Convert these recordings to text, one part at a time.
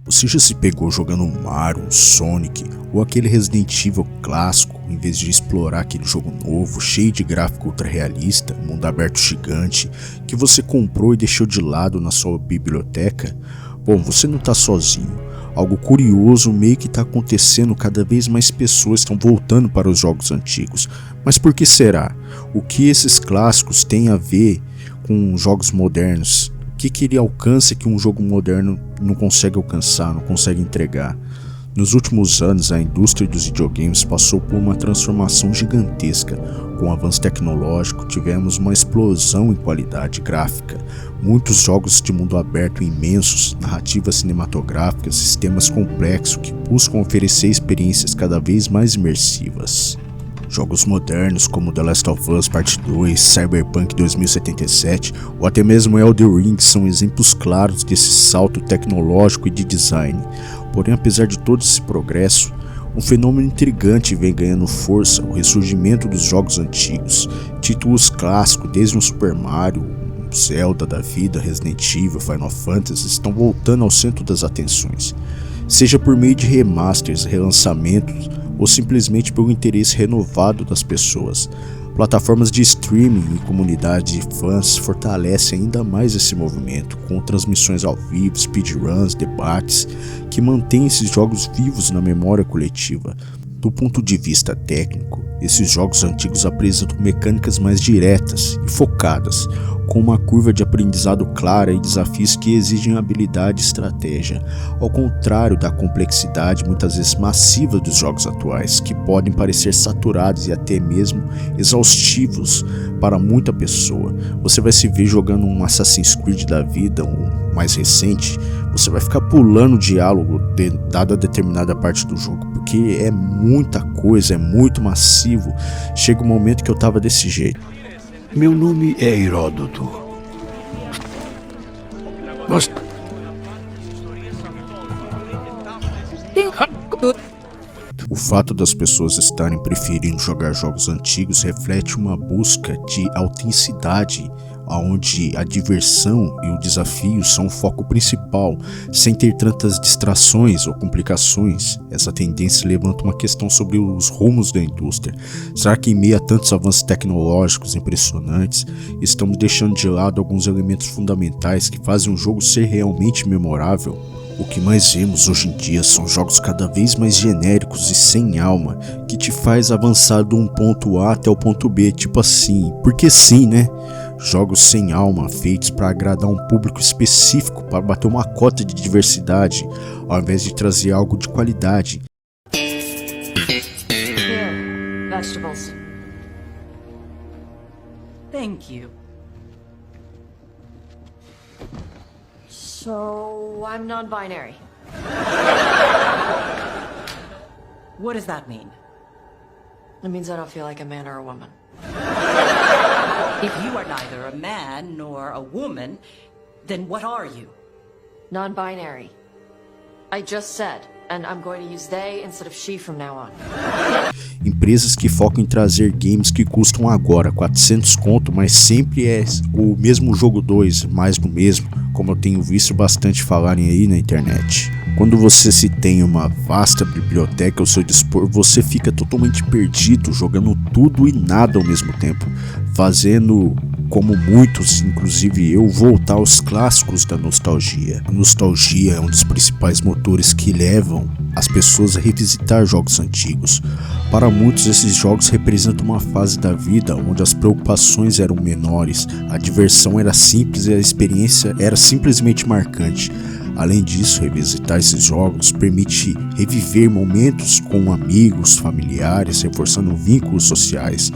Você já se pegou jogando um Mario, um Sonic ou aquele Resident Evil clássico, em vez de explorar aquele jogo novo, cheio de gráfico ultra realista, mundo aberto gigante, que você comprou e deixou de lado na sua biblioteca? Bom, você não está sozinho. Algo curioso meio que está acontecendo, cada vez mais pessoas estão voltando para os jogos antigos. Mas por que será? O que esses clássicos têm a ver com jogos modernos? O que ele alcança que um jogo moderno não consegue alcançar, não consegue entregar? Nos últimos anos, a indústria dos videogames passou por uma transformação gigantesca. Com o avanço tecnológico, tivemos uma explosão em qualidade gráfica, muitos jogos de mundo aberto imensos, narrativas cinematográficas, sistemas complexos que buscam oferecer experiências cada vez mais imersivas. Jogos modernos como The Last of Us Part 2, Cyberpunk 2077 ou até mesmo Elden Ring são exemplos claros desse salto tecnológico e de design. Porém, apesar de todo esse progresso, um fenômeno intrigante vem ganhando força: o ressurgimento dos jogos antigos. Títulos clássicos, desde um Super Mario, um Zelda da vida, Resident Evil, Final Fantasy, estão voltando ao centro das atenções. Seja por meio de remasters, relançamentos ou simplesmente pelo interesse renovado das pessoas. Plataformas de streaming e comunidade de fãs fortalecem ainda mais esse movimento, com transmissões ao vivo, speedruns, debates, que mantêm esses jogos vivos na memória coletiva. Do ponto de vista técnico, esses jogos antigos apresentam mecânicas mais diretas e focadas, com uma curva de aprendizado clara e desafios que exigem habilidade e estratégia, ao contrário da complexidade muitas vezes massiva dos jogos atuais, que podem parecer saturados e até mesmo exaustivos para muita pessoa. Você vai se ver jogando um Assassin's Creed da vida, um mais recente, você vai ficar pulando o diálogo dada determinada parte do jogo, porque é muita coisa, é muito massivo. Chega um momento que eu tava desse jeito. Meu nome é Heródoto. Mas... O fato das pessoas estarem preferindo jogar jogos antigos reflete uma busca de autenticidade, onde a diversão e o desafio são o foco principal, sem ter tantas distrações ou complicações. Essa tendência levanta uma questão sobre os rumos da indústria. Será que em meio a tantos avanços tecnológicos impressionantes, estamos deixando de lado alguns elementos fundamentais que fazem um jogo ser realmente memorável? O que mais vemos hoje em dia são jogos cada vez mais genéricos e sem alma, que te faz avançar de um ponto A até o ponto B, tipo assim, porque sim, né? Jogos sem alma, feitos para agradar um público específico, para bater uma cota de diversidade, ao invés de trazer algo de qualidade. Here, vegetables. Thank you. So, I'm non-binary. What does that mean? It means I don't feel like a man or a woman. If you are neither a man nor a woman, then what are you? Non-binary. I just said, and I'm going to use they instead of she from now on. Empresas que focam em trazer games que custam agora 400 conto, mas sempre é o mesmo jogo 2, mais do mesmo, como eu tenho visto bastante falarem aí na internet. Quando você se tem uma vasta biblioteca ao seu dispor, você fica totalmente perdido, jogando tudo e nada ao mesmo tempo, fazendo, como muitos, inclusive eu, voltar aos clássicos da nostalgia. A nostalgia é um dos principais motores que levam as pessoas a revisitar jogos antigos. Para muitos, esses jogos representam uma fase da vida onde as preocupações eram menores, a diversão era simples e a experiência era simplesmente marcante. Além disso, revisitar esses jogos permite reviver momentos com amigos, familiares, reforçando vínculos sociais.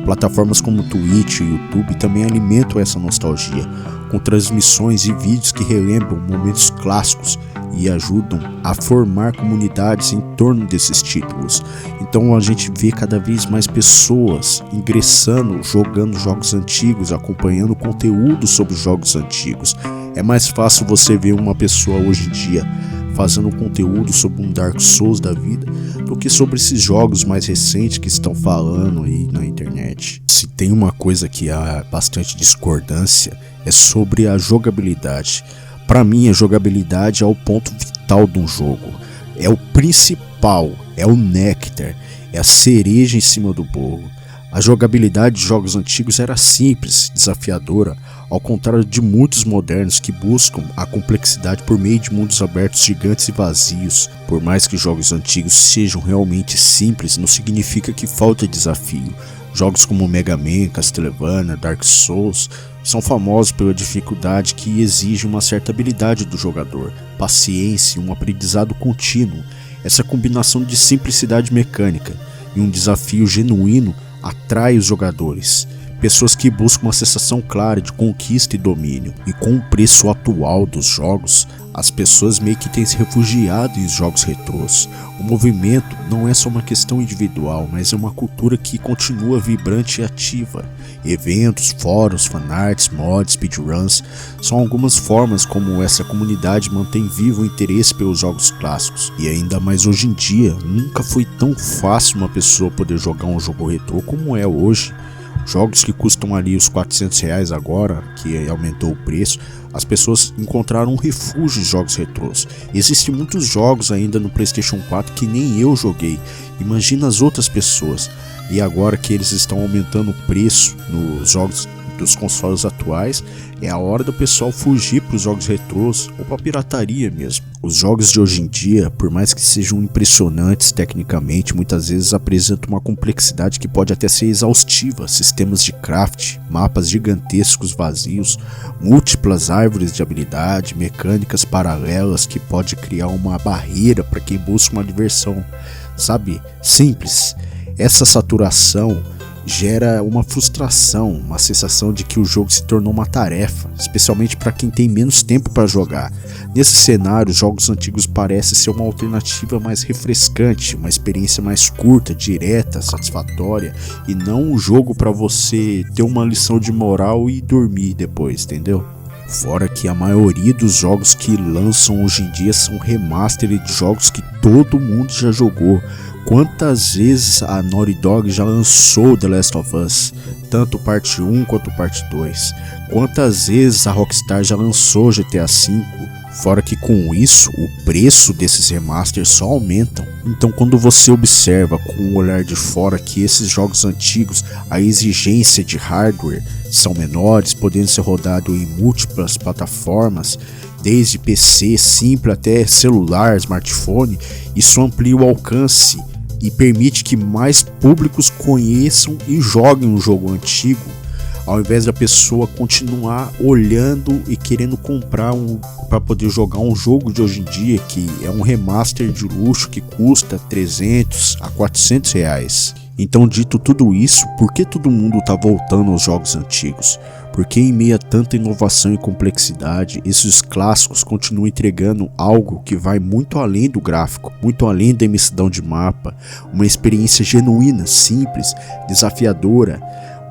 Plataformas como Twitch e YouTube também alimentam essa nostalgia, com transmissões e vídeos que relembram momentos clássicos e ajudam a formar comunidades em torno desses títulos. Então a gente vê cada vez mais pessoas ingressando, jogando jogos antigos, acompanhando conteúdo sobre jogos antigos. É mais fácil você ver uma pessoa hoje em dia fazendo conteúdo sobre um Dark Souls da vida do que sobre esses jogos mais recentes que estão falando aí na internet. Se tem uma coisa que há bastante discordância é sobre a jogabilidade. Para mim, a jogabilidade é o ponto vital fundamental de um jogo. É o principal, é o néctar, é a cereja em cima do bolo. A jogabilidade de jogos antigos era simples, desafiadora, ao contrário de muitos modernos que buscam a complexidade por meio de mundos abertos gigantes e vazios. Por mais que jogos antigos sejam realmente simples, não significa que falta desafio. Jogos como Mega Man, Castlevania, Dark Souls são famosos pela dificuldade que exige uma certa habilidade do jogador, paciência e um aprendizado contínuo. Essa combinação de simplicidade mecânica e um desafio genuíno atrai os jogadores, pessoas que buscam uma sensação clara de conquista e domínio. E com o preço atual dos jogos, as pessoas meio que têm se refugiado em jogos retrôs. O movimento não é só uma questão individual, mas é uma cultura que continua vibrante e ativa. Eventos, fóruns, fanarts, mods, speedruns são algumas formas como essa comunidade mantém vivo o interesse pelos jogos clássicos. E ainda mais hoje em dia, nunca foi tão fácil uma pessoa poder jogar um jogo retrô como é hoje. Jogos que custam ali os R$400 agora, que aumentou o preço, as pessoas encontraram um refúgio em jogos retrôs. Existem muitos jogos ainda no PlayStation 4 que nem eu joguei, imagina as outras pessoas. E agora que eles estão aumentando o preço nos jogos dos consoles atuais, é a hora do pessoal fugir para os jogos retrôs ou para a pirataria mesmo. Os jogos de hoje em dia, por mais que sejam impressionantes tecnicamente, muitas vezes apresentam uma complexidade que pode até ser exaustiva. Sistemas de craft, mapas gigantescos vazios, múltiplas árvores de habilidade, mecânicas paralelas que pode criar uma barreira para quem busca uma diversão, sabe, simples. Essa saturação gera uma frustração, uma sensação de que o jogo se tornou uma tarefa, especialmente para quem tem menos tempo para jogar. Nesse cenário, jogos antigos parecem ser uma alternativa mais refrescante, uma experiência mais curta, direta, satisfatória, e não um jogo para você ter uma lição de moral e dormir depois, entendeu? Fora que a maioria dos jogos que lançam hoje em dia são remaster de jogos que todo mundo já jogou. Quantas vezes a Naughty Dog já lançou The Last of Us, tanto parte 1 quanto parte 2? Quantas vezes a Rockstar já lançou GTA V? Fora que com isso, o preço desses remasters só aumentam. Então quando você observa com o olhar de fora que esses jogos antigos, a exigência de hardware são menores, podendo ser rodado em múltiplas plataformas, desde PC simples até celular, smartphone, isso amplia o alcance e permite que mais públicos conheçam e joguem um jogo antigo, ao invés da pessoa continuar olhando e querendo comprar para poder jogar um jogo de hoje em dia, que é um remaster de luxo que custa R$300 a R$400. Então, dito tudo isso, por que todo mundo está voltando aos jogos antigos? Porque em meio a tanta inovação e complexidade, esses clássicos continuam entregando algo que vai muito além do gráfico, muito além da imensidão de mapa, uma experiência genuína, simples, desafiadora,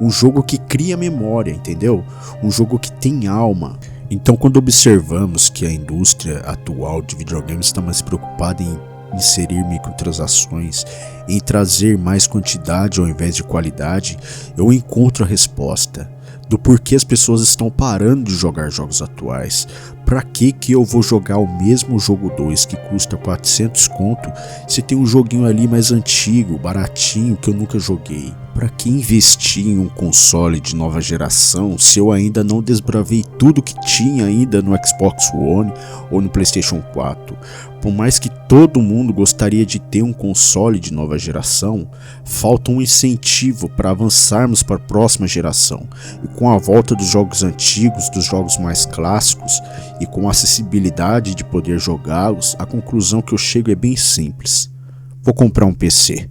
um jogo que cria memória, entendeu? Um jogo que tem alma. Então, quando observamos que a indústria atual de videogames está mais preocupada em inserir microtransações, em trazer mais quantidade ao invés de qualidade, eu encontro a resposta do porquê as pessoas estão parando de jogar jogos atuais. Pra que eu vou jogar o mesmo jogo 2 que custa 400 conto se tem um joguinho ali mais antigo, baratinho, que eu nunca joguei? Pra que investir em um console de nova geração se eu ainda não desbravei tudo que tinha ainda no Xbox One ou no PlayStation 4? Por mais que todo mundo gostaria de ter um console de nova geração, falta um incentivo para avançarmos para a próxima geração. E com a volta dos jogos antigos, dos jogos mais clássicos, e com a acessibilidade de poder jogá-los, a conclusão que eu chego é bem simples: vou comprar um PC.